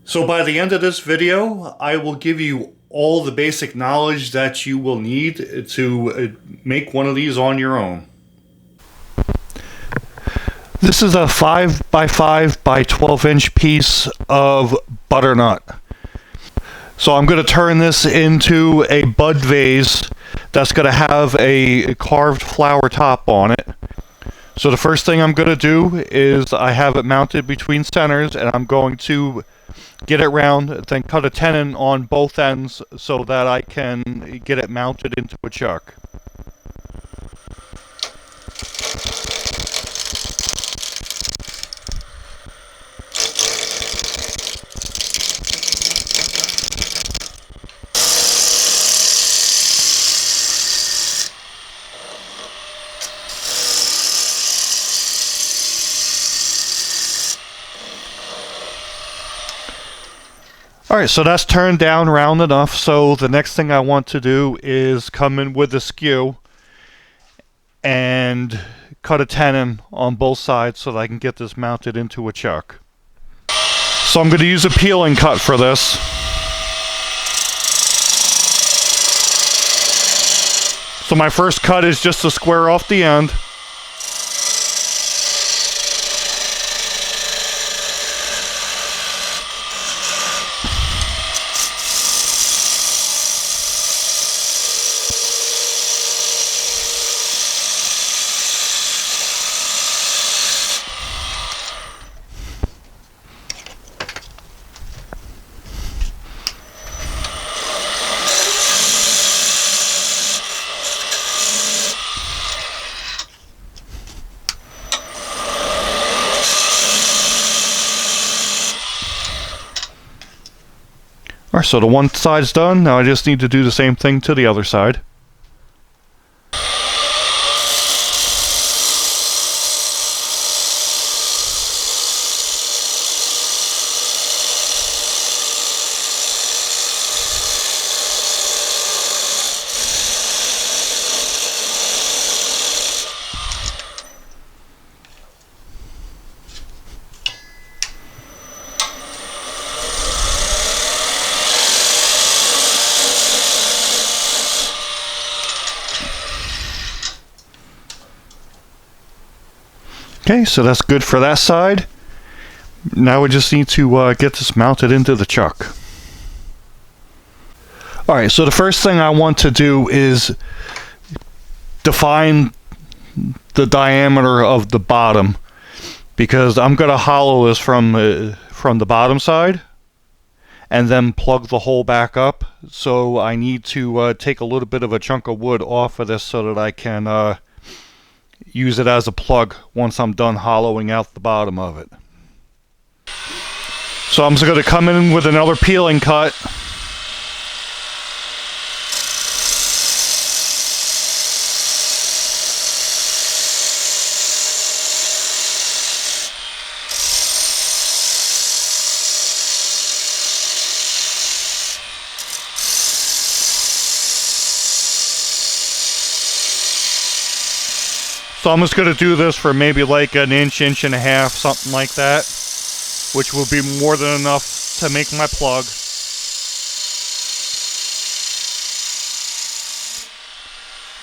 So by the end of this video, I will give you all the basic knowledge that you will need to make one of these on your own. This is a 5 by 5 by 12 inch piece of butternut. So I'm going to turn this into a bud vase that's going to have a carved flower top on it. So the first thing I'm going to do is I have it mounted between centers, and I'm going to get it round, then cut a tenon on both ends so that I can get it mounted into a chuck. Alright, so that's turned down round enough, so the next thing I want to do is come in with a skew and cut a tenon on both sides so that I can get this mounted into a chuck. So I'm going to use a peeling cut for this. So my first cut is just to square off the end. Alright, so the one side's done. Now I just need to do the same thing to the other side. Okay, so that's good for that side. Now we just need to get this mounted into the chuck. Alright, so the first thing I want to do is define the diameter of the bottom, because I'm going to hollow this from the bottom side and then plug the hole back up. So I need to take a little bit of a chunk of wood off of this so that I can use it as a plug once I'm done hollowing out the bottom of it. So I'm just going to come in with another peeling cut. So I'm just going to do this for maybe like an inch, inch and a half, something like that, which will be more than enough to make my plug.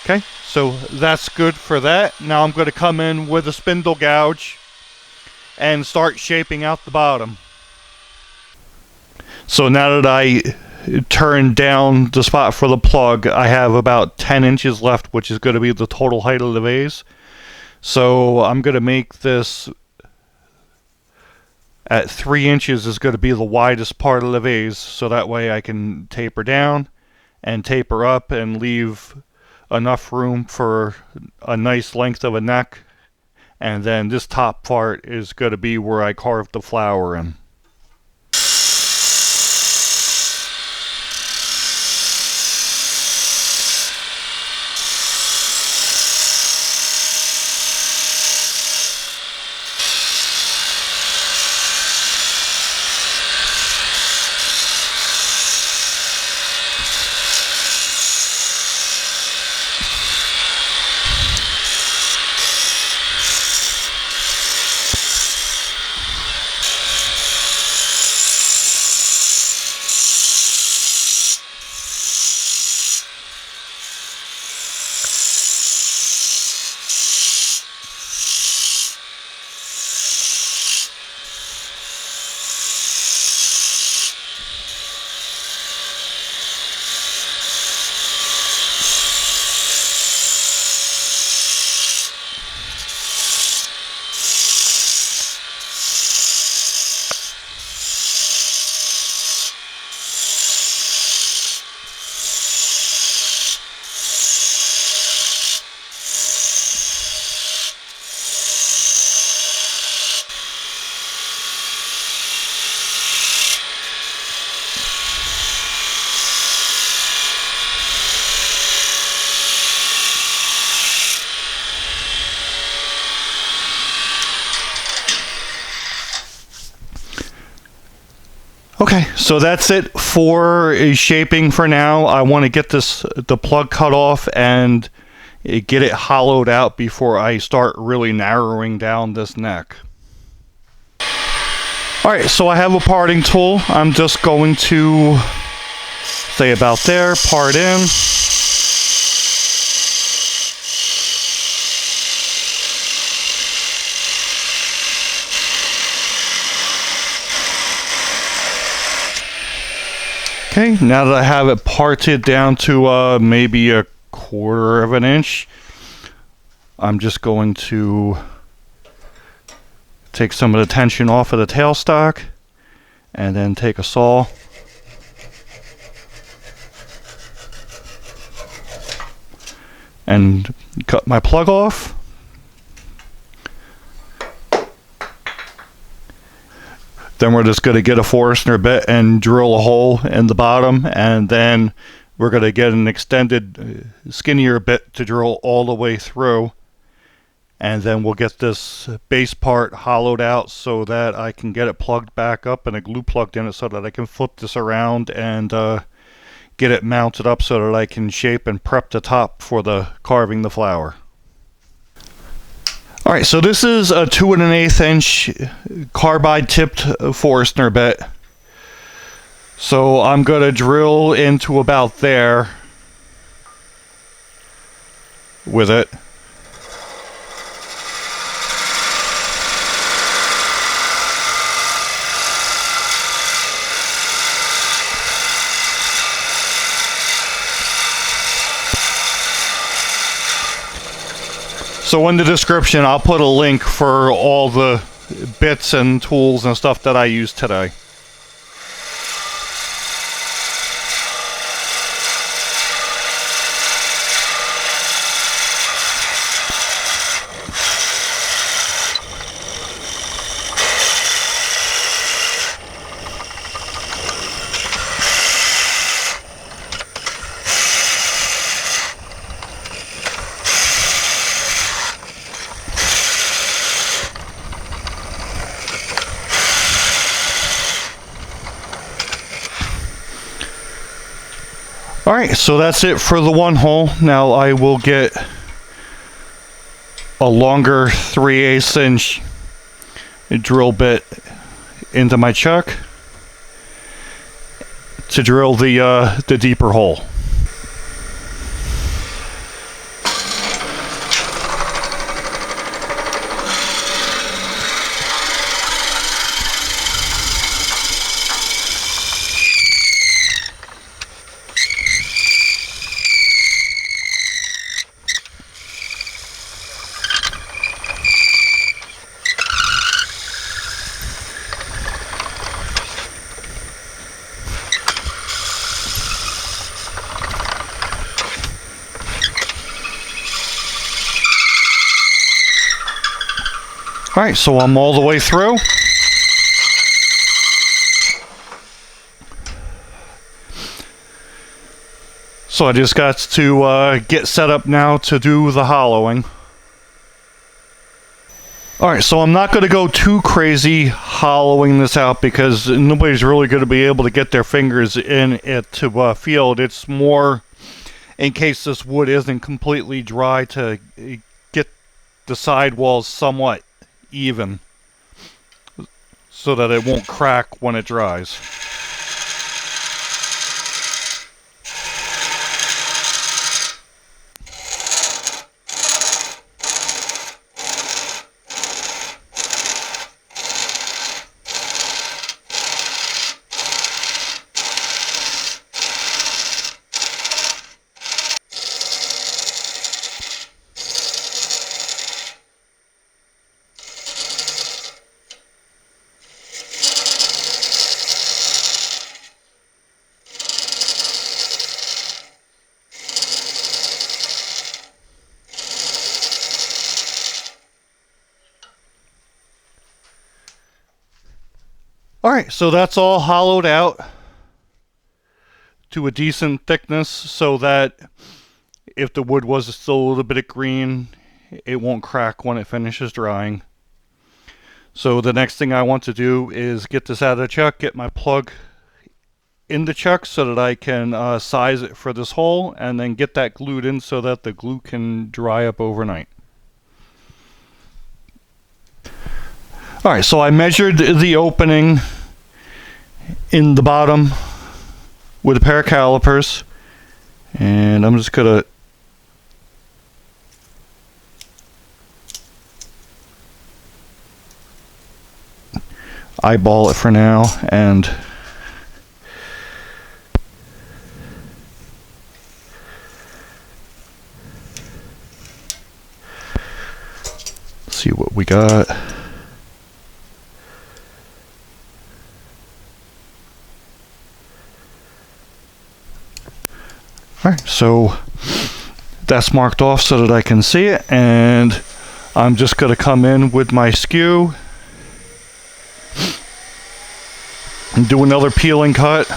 Okay, so that's good for that. Now I'm going to come in with a spindle gouge and start shaping out the bottom. So now that I turned down the spot for the plug, I have about 10 inches left, which is going to be the total height of the vase. So I'm going to make this at 3 inches is going to be the widest part of the vase, so that way I can taper down and taper up and leave enough room for a nice length of a neck. And then this top part is going to be where I carved the flower in. Okay, so that's it for shaping for now. I want to get the plug cut off and get it hollowed out before I start really narrowing down this neck. Alright, so I have a parting tool. I'm just going to say about there, part in. Okay, now that I have it parted down to maybe a 1/4 of an inch, I'm just going to take some of the tension off of the tailstock and then take a saw and cut my plug off. Then we're just going to get a Forstner bit and drill a hole in the bottom, and then we're going to get an extended skinnier bit to drill all the way through, and then we'll get this base part hollowed out so that I can get it plugged back up and a glue plugged in it so that I can flip this around and get it mounted up so that I can shape and prep the top for the carving the flower. Alright, so this is a 2 1/8 inch carbide tipped Forstner bit. So I'm going to drill into about there with it. So in the description, I'll put a link for all the bits and tools and stuff that I used today. Alright, so that's it for the one hole. Now I will get a longer 3/8 inch drill bit into my chuck to drill the deeper hole. Alright, so I'm all the way through. So I just got to get set up now to do the hollowing. Alright, so I'm not going to go too crazy hollowing this out because nobody's really going to be able to get their fingers in it to feel it. It's more in case this wood isn't completely dry to get the sidewalls somewhat even so that it won't crack when it dries. Alright, so that's all hollowed out to a decent thickness so that if the wood was still a little bit green, it won't crack when it finishes drying. So the next thing I want to do is get this out of the chuck, get my plug in the chuck so that I can size it for this hole and then get that glued in so that the glue can dry up overnight. Alright, so I measured the opening in the bottom with a pair of calipers, and I'm just gonna eyeball it for now and see what we got. Alright, so that's marked off so that I can see it, and I'm just going to come in with my skew and do another peel and cut.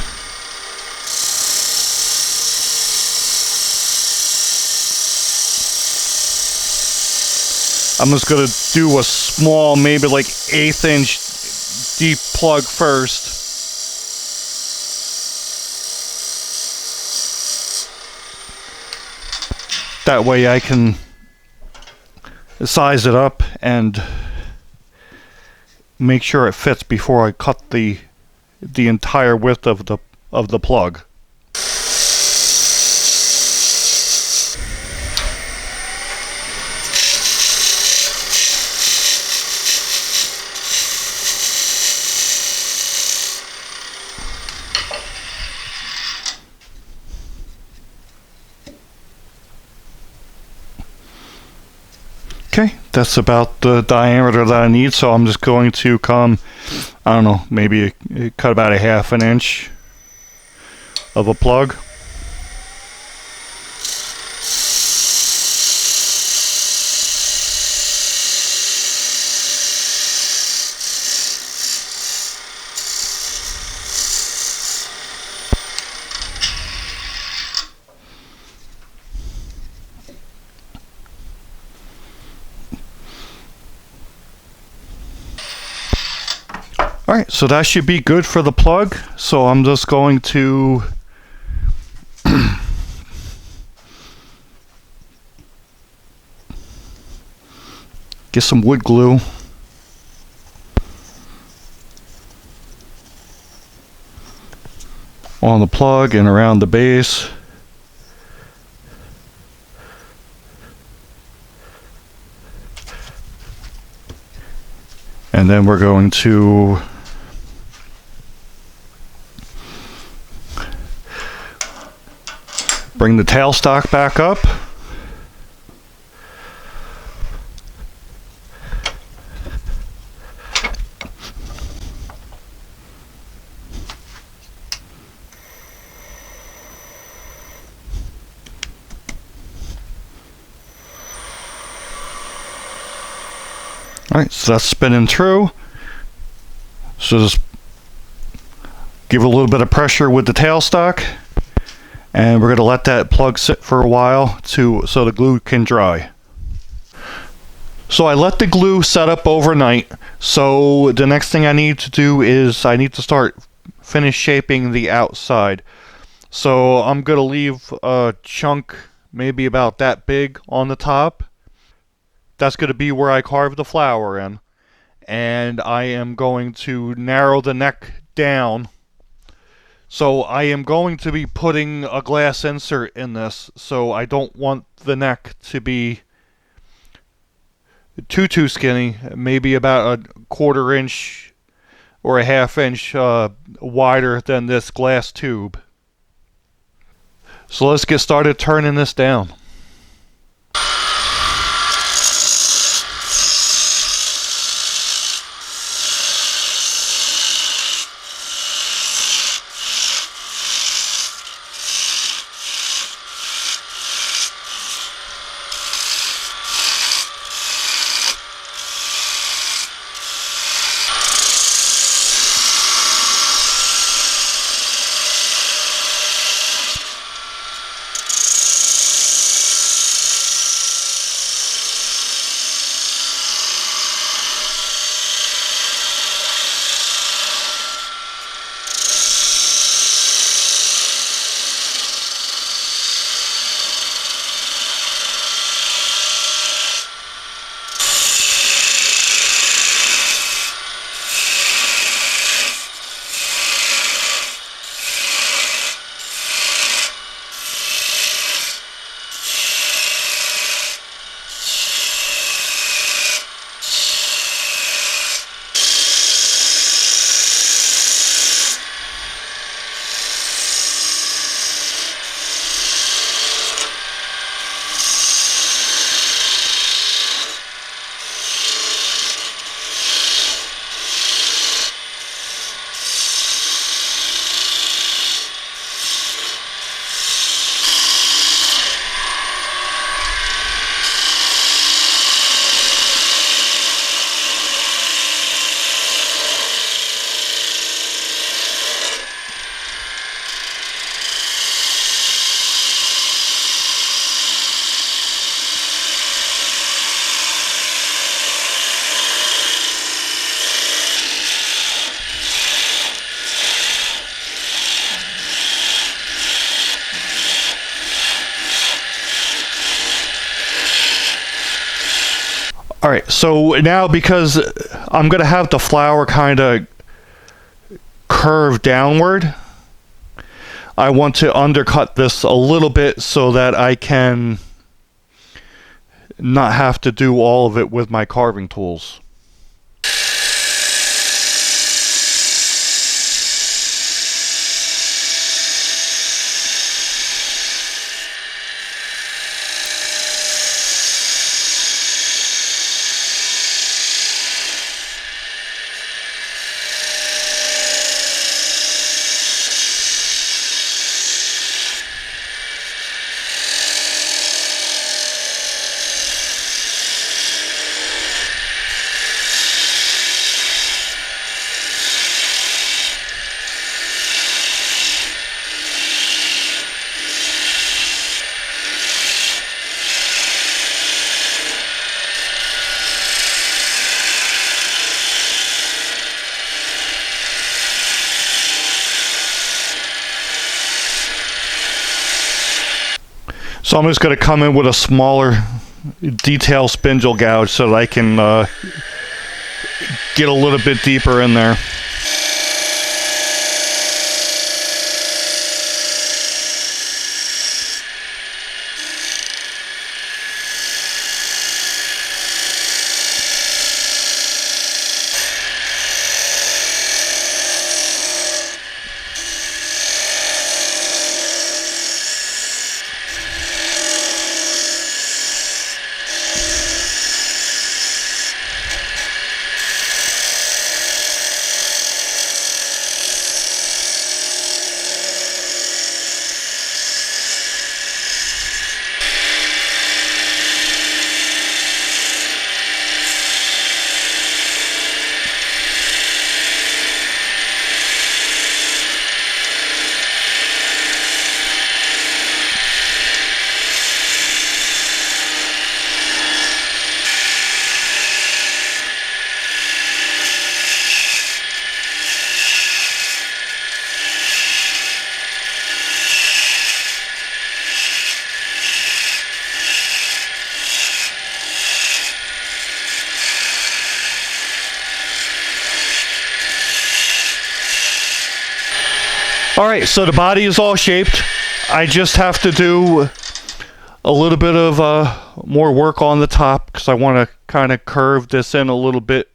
I'm just going to do a small, maybe like 1/8 inch deep plug first. That way I can size it up and make sure it fits before I cut the entire width of the plug. Okay, that's about the diameter that I need, so I'm just going to come, I don't know, maybe cut about 1/2 inch of a plug. Alright, so that should be good for the plug. So I'm just going to get some wood glue. On the plug and around the base. And then we're going to bring the tailstock back up. Alright, so that's spinning through. So just give it a little bit of pressure with the tailstock. And we're going to let that plug sit for a while so the glue can dry. So I let the glue set up overnight. So the next thing I need to do is I need to start finish shaping the outside. So I'm going to leave a chunk maybe about that big on the top. That's going to be where I carve the flower in. And I am going to narrow the neck down. So I am going to be putting a glass insert in this, so I don't want the neck to be too skinny, maybe about a 1/4 inch or a 1/2 inch wider than this glass tube. So let's get started turning this down. Alright, so now because I'm going to have the flower kind of curve downward, I want to undercut this a little bit so that I can not have to do all of it with my carving tools. So I'm just going to come in with a smaller detail spindle gouge so that I can get a little bit deeper in there. Alright, so the body is all shaped. I just have to do a little bit of more work on the top because I want to kind of curve this in a little bit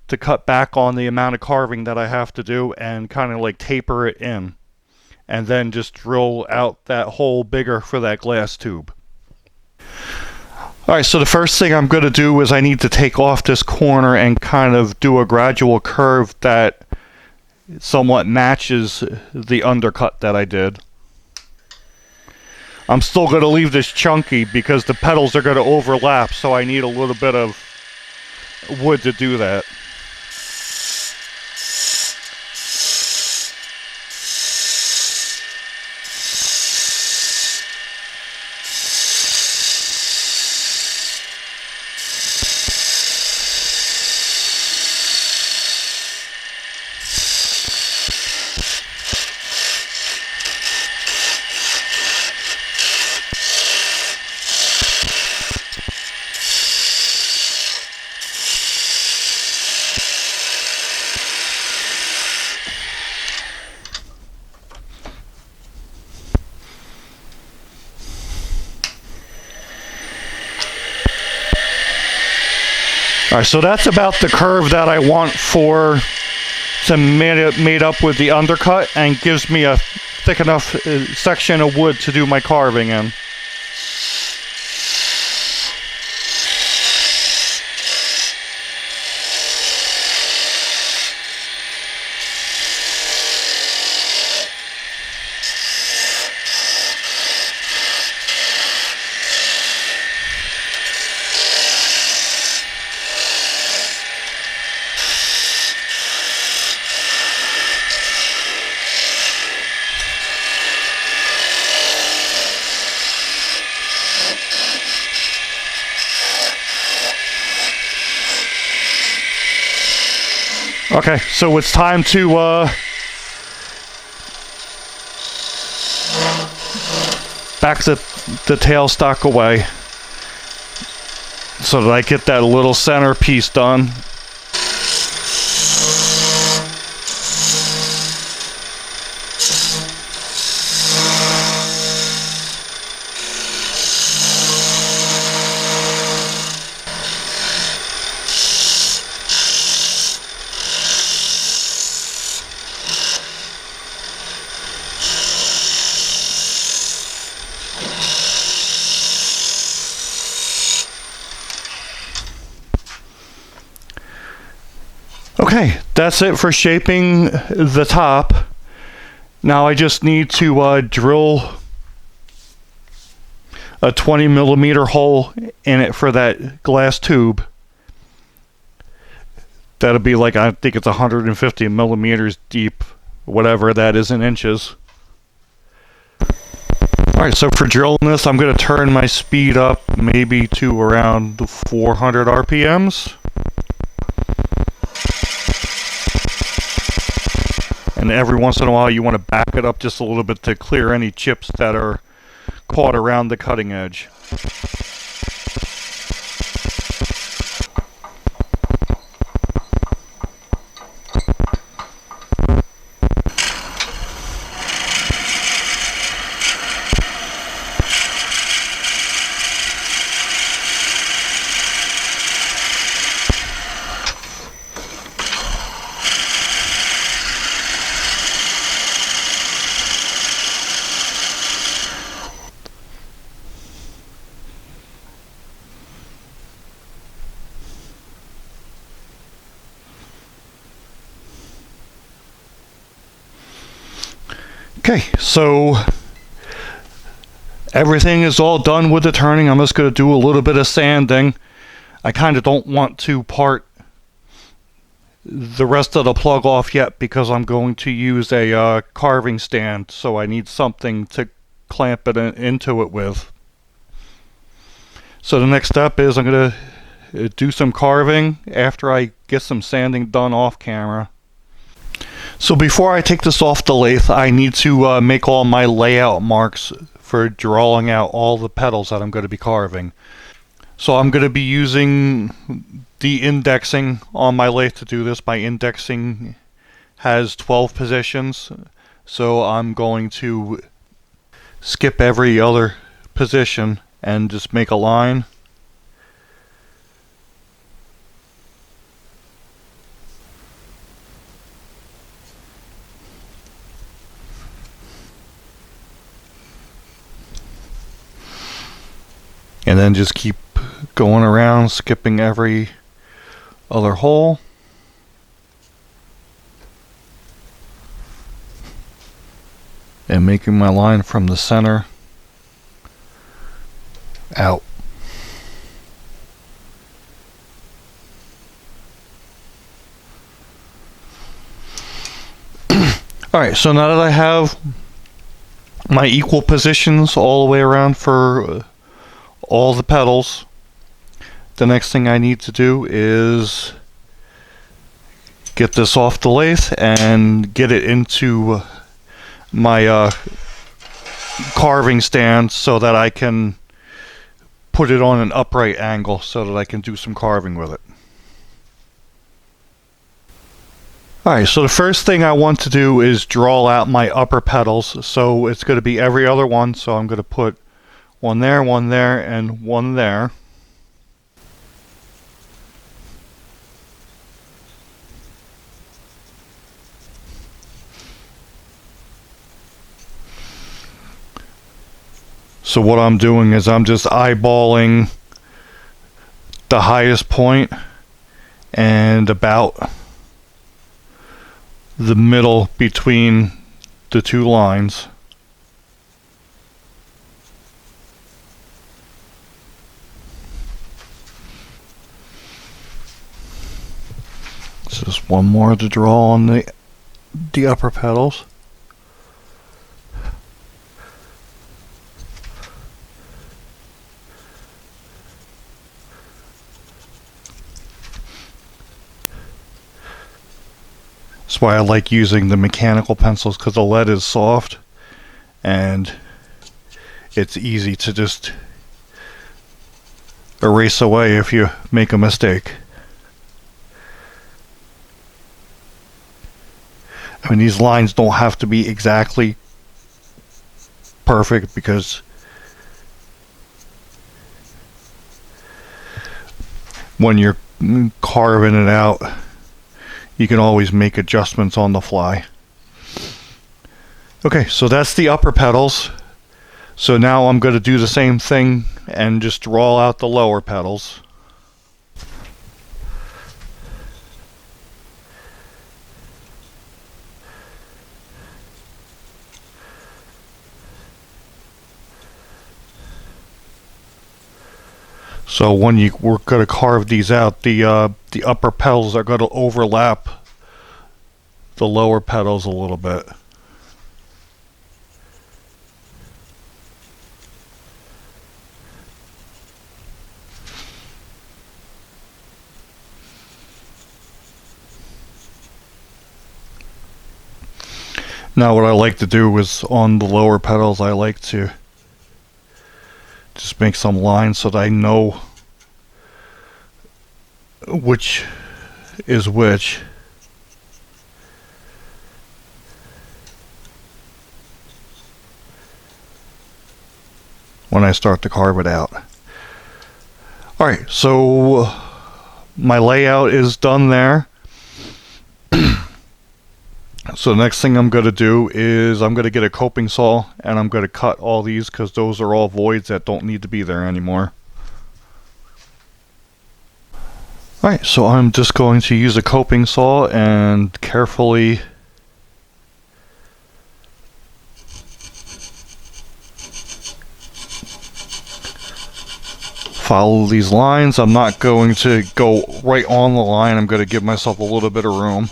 to cut back on the amount of carving that I have to do and kind of like taper it in. And then just drill out that hole bigger for that glass tube. Alright, so the first thing I'm going to do is I need to take off this corner and kind of do a gradual curve that somewhat matches the undercut that I did. I'm still going to leave this chunky because the petals are going to overlap, so I need a little bit of wood to do that. Alright, so that's about the curve that I want to made up with the undercut and gives me a thick enough section of wood to do my carving in. Okay, so it's time to back the tailstock away. so that I get that little centerpiece done. Okay, that's it for shaping the top. Now I just need to drill a 20mm hole in it for that glass tube. That'll be like, I think it's 150mm deep, whatever that is in inches. Alright, so for drilling this, I'm going to turn my speed up maybe to around 400 RPMs. And every once in a while you want to back it up just a little bit to clear any chips that are caught around the cutting edge. Okay, so everything is all done with the turning. I'm just going to do a little bit of sanding. I kind of don't want to part the rest of the plug off yet because I'm going to use a carving stand, so I need something to clamp it into it with. So the next step is I'm going to do some carving after I get some sanding done off camera. So before I take this off the lathe, I need to make all my layout marks for drawing out all the petals that I'm going to be carving. So I'm going to be using the indexing on my lathe to do this. My indexing has 12 positions, so I'm going to skip every other position and just make a line. And then just keep going around, skipping every other hole. And making my line from the center out. Alright, so now that I have my equal positions all the way around for all the petals, the next thing I need to do is get this off the lathe and get it into my carving stand so that I can put it on an upright angle so that I can do some carving with it. Alright, so the first thing I want to do is draw out my upper petals. So it's going to be every other one, so I'm going to put one there, and one there. So what I'm doing is I'm just eyeballing the highest point and about the middle between the two lines. Just one more to draw on the upper petals. That's why I like using the mechanical pencils, because the lead is soft and it's easy to just erase away if you make a mistake. I mean, these lines don't have to be exactly perfect because when you're carving it out, you can always make adjustments on the fly. Okay, so that's the upper petals. So now I'm going to do the same thing and just draw out the lower petals. So when we're going to carve these out, the upper petals are going to overlap the lower petals a little bit. Now what I like to do is on the lower petals, I like to just make some lines so that I know which is which. When I start to carve it out. Alright, so my layout is done there. So the next thing I'm going to do is I'm going to get a coping saw and I'm going to cut all these because those are all voids that don't need to be there anymore. Alright, so I'm just going to use a coping saw and carefully follow these lines. I'm not going to go right on the line. I'm going to give myself a little bit of room.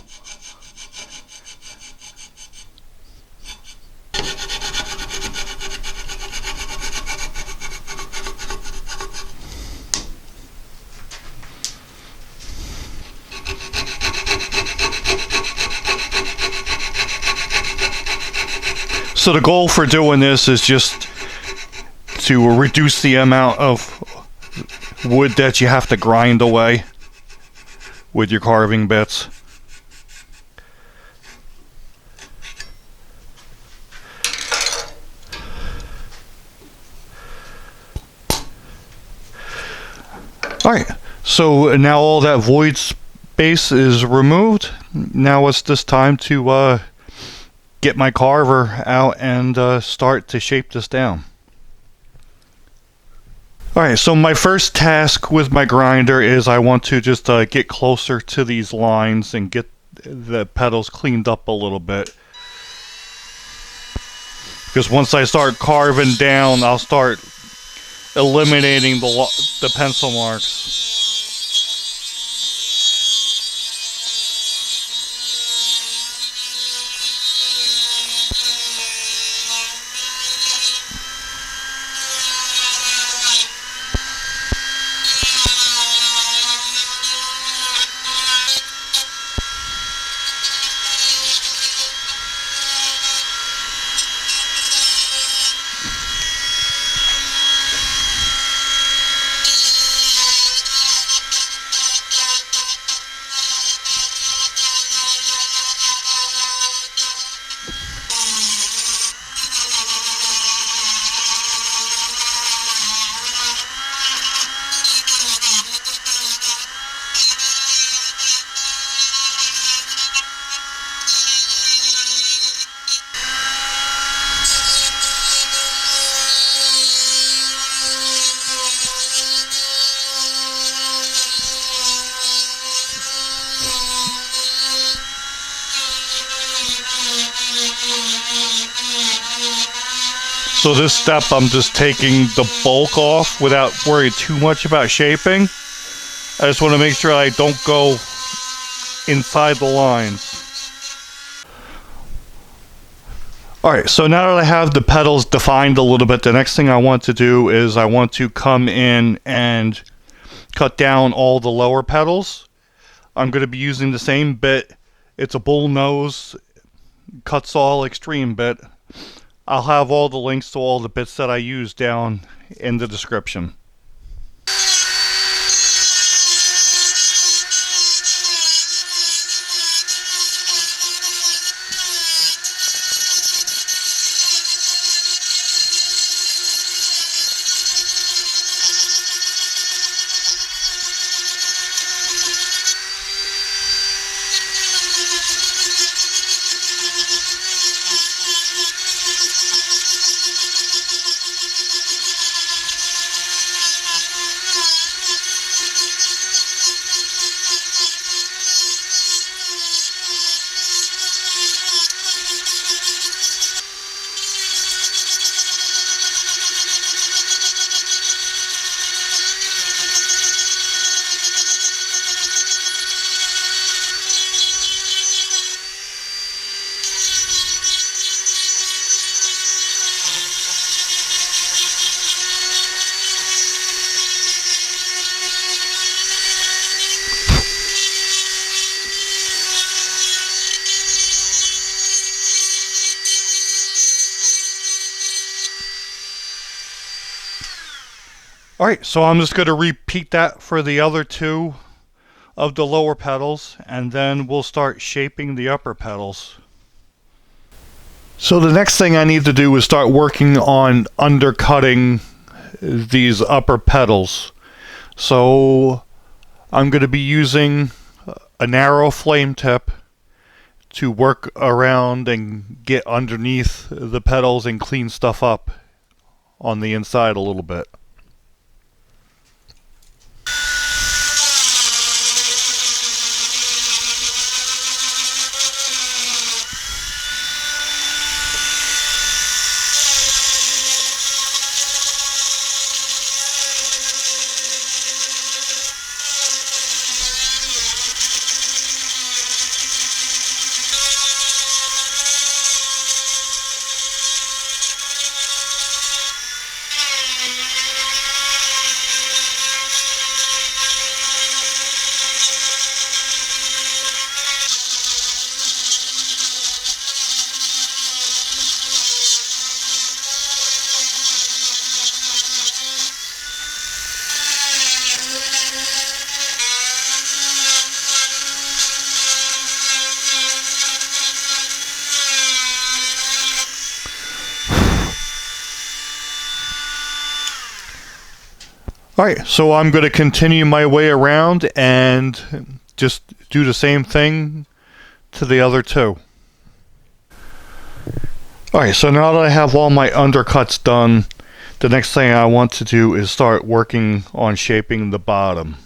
So the goal for doing this is just to reduce the amount of wood that you have to grind away with your carving bits. Alright, so now all that void space is removed. Now it's just time to get my carver out and start to shape this down. Alright, so my first task with my grinder is I want to just get closer to these lines and get the petals cleaned up a little bit. Because once I start carving down, I'll start eliminating the pencil marks. So this step, I'm just taking the bulk off without worrying too much about shaping. I just want to make sure I don't go inside the lines. Alright, so now that I have the petals defined a little bit, the next thing I want to do is I want to come in and cut down all the lower petals. I'm going to be using the same bit. It's a bull nose cut saw extreme bit. I'll have all the links to all the bits that I use down in the description. Alright, so I'm just going to repeat that for the other two of the lower petals, and then we'll start shaping the upper petals. So the next thing I need to do is start working on undercutting these upper petals. So I'm going to be using a narrow flame tip to work around and get underneath the petals and clean stuff up on the inside a little bit. Alright, so I'm going to continue my way around and just do the same thing to the other two. Alright, so now that I have all my undercuts done, the next thing I want to do is start working on shaping the bottom.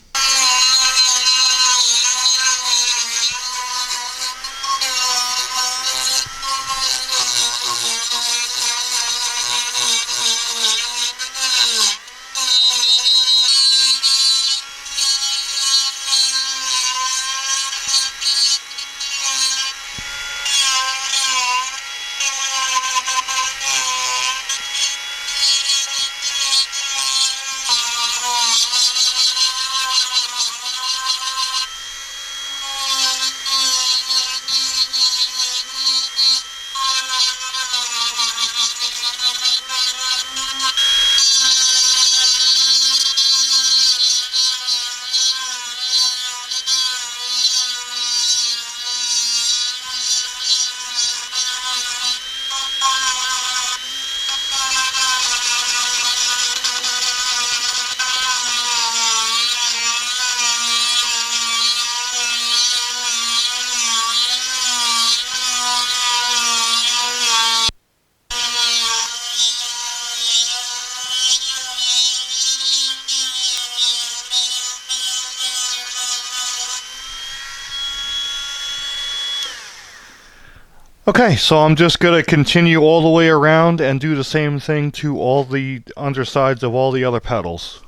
Okay, so I'm just going to continue all the way around and do the same thing to all the undersides of all the other petals.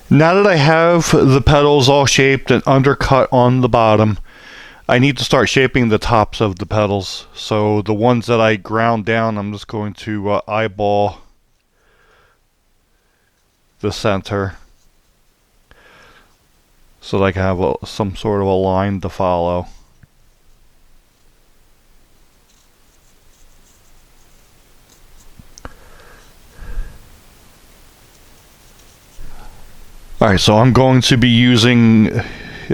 Now that I have the petals all shaped and undercut on the bottom, I need to start shaping the tops of the petals. So the ones that I ground down, I'm just going to eyeball the center so that I can have some sort of a line to follow. Alright, so I'm going to be using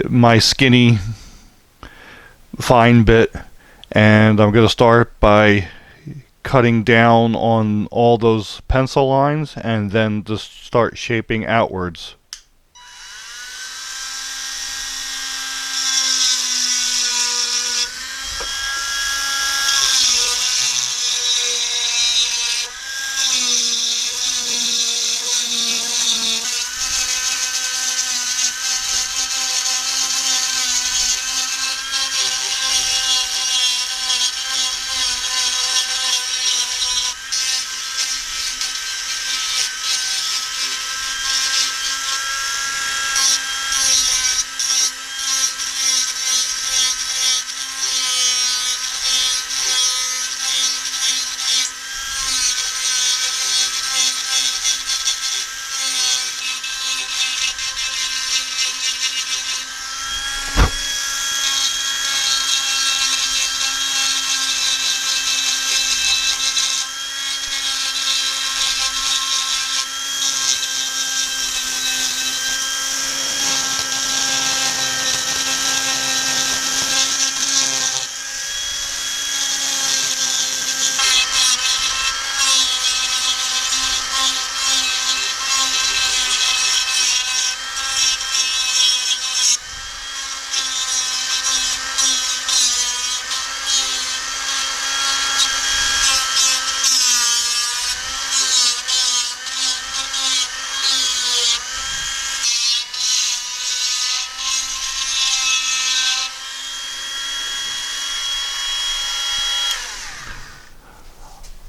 my skinny fine bit, and I'm going to start by cutting down on all those pencil lines and then just start shaping outwards.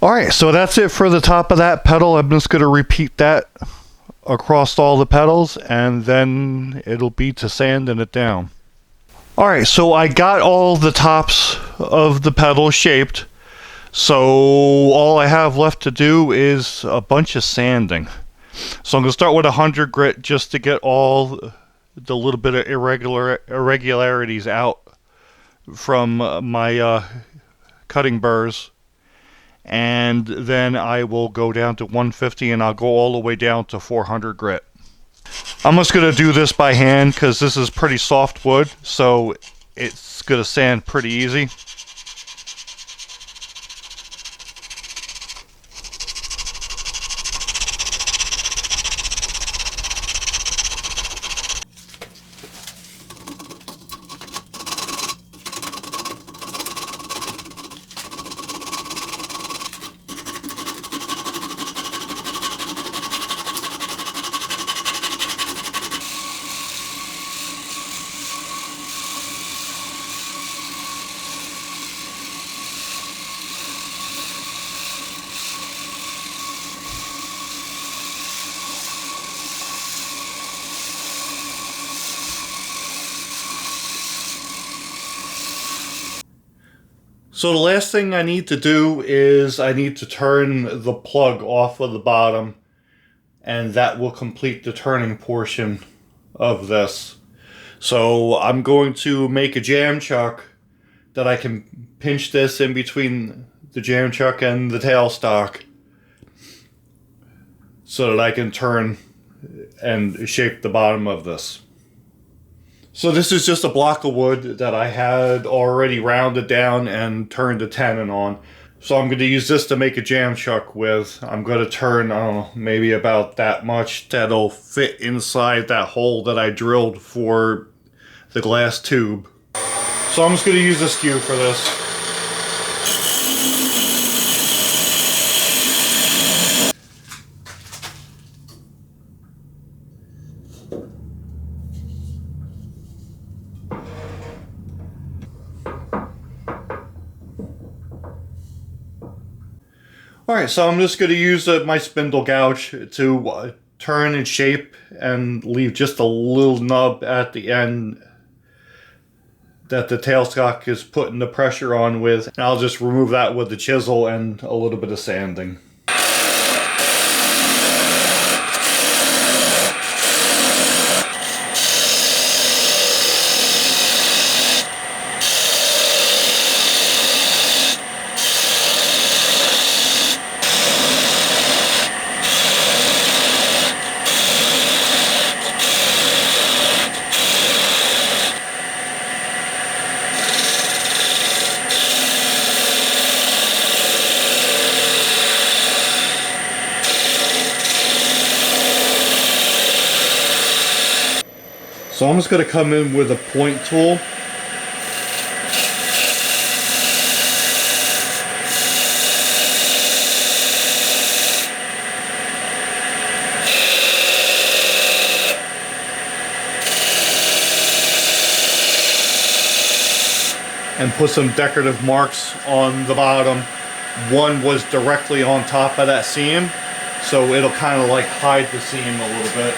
Alright, so that's it for the top of that pedal. I'm just going to repeat that across all the pedals, and then it'll be to sanding it down. Alright, so I got all the tops of the pedals shaped, so all I have left to do is a bunch of sanding. So I'm going to start with 100 grit just to get all the little bit of irregularities out from my cutting burrs. And then I will go down to 150 and I'll go all the way down to 400 grit. I'm just going to do this by hand because this is pretty soft wood, so it's going to sand pretty easy. So the last thing I need to do is I need to turn the plug off of the bottom, and that will complete the turning portion of this. So I'm going to make a jam chuck that I can pinch this in between the jam chuck and the tailstock so that I can turn and shape the bottom of this. So this is just a block of wood that I had already rounded down and turned a tenon on. So I'm going to use this to make a jam chuck with. I'm going to turn, I don't know, maybe about that much that'll fit inside that hole that I drilled for the glass tube. So I'm just going to use a skew for this. Alright, so I'm just going to use my spindle gouge to turn and shape and leave just a little nub at the end that the tailstock is putting the pressure on with. And I'll just remove that with the chisel and a little bit of sanding. So I'm just going to come in with a point tool. And put some decorative marks on the bottom. One was directly on top of that seam, so it'll kind of like hide the seam a little bit.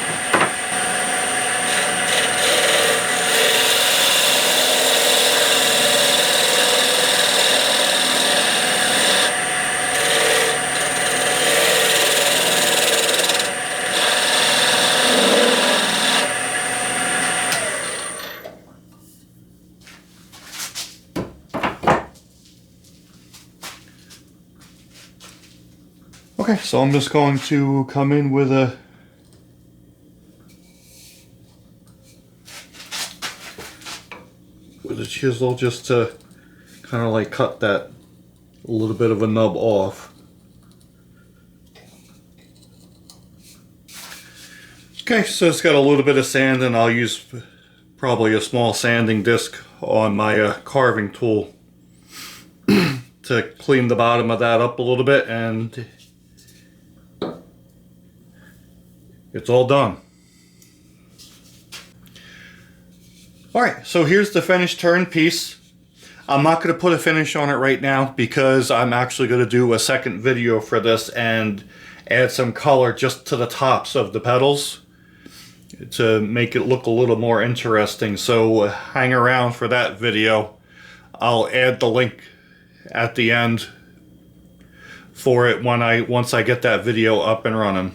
Okay, so I'm just going to come in with a chisel just to kind of like cut that a little bit of a nub off. Okay, so it's got a little bit of sand, and I'll use probably a small sanding disc on my carving tool to clean the bottom of that up a little bit, and it's all done. Alright, so here's the finished turn piece. I'm not going to put a finish on it right now because I'm actually going to do a second video for this and add some color just to the tops of the petals to make it look a little more interesting. So hang around for that video. I'll add the link at the end for it once I get that video up and running.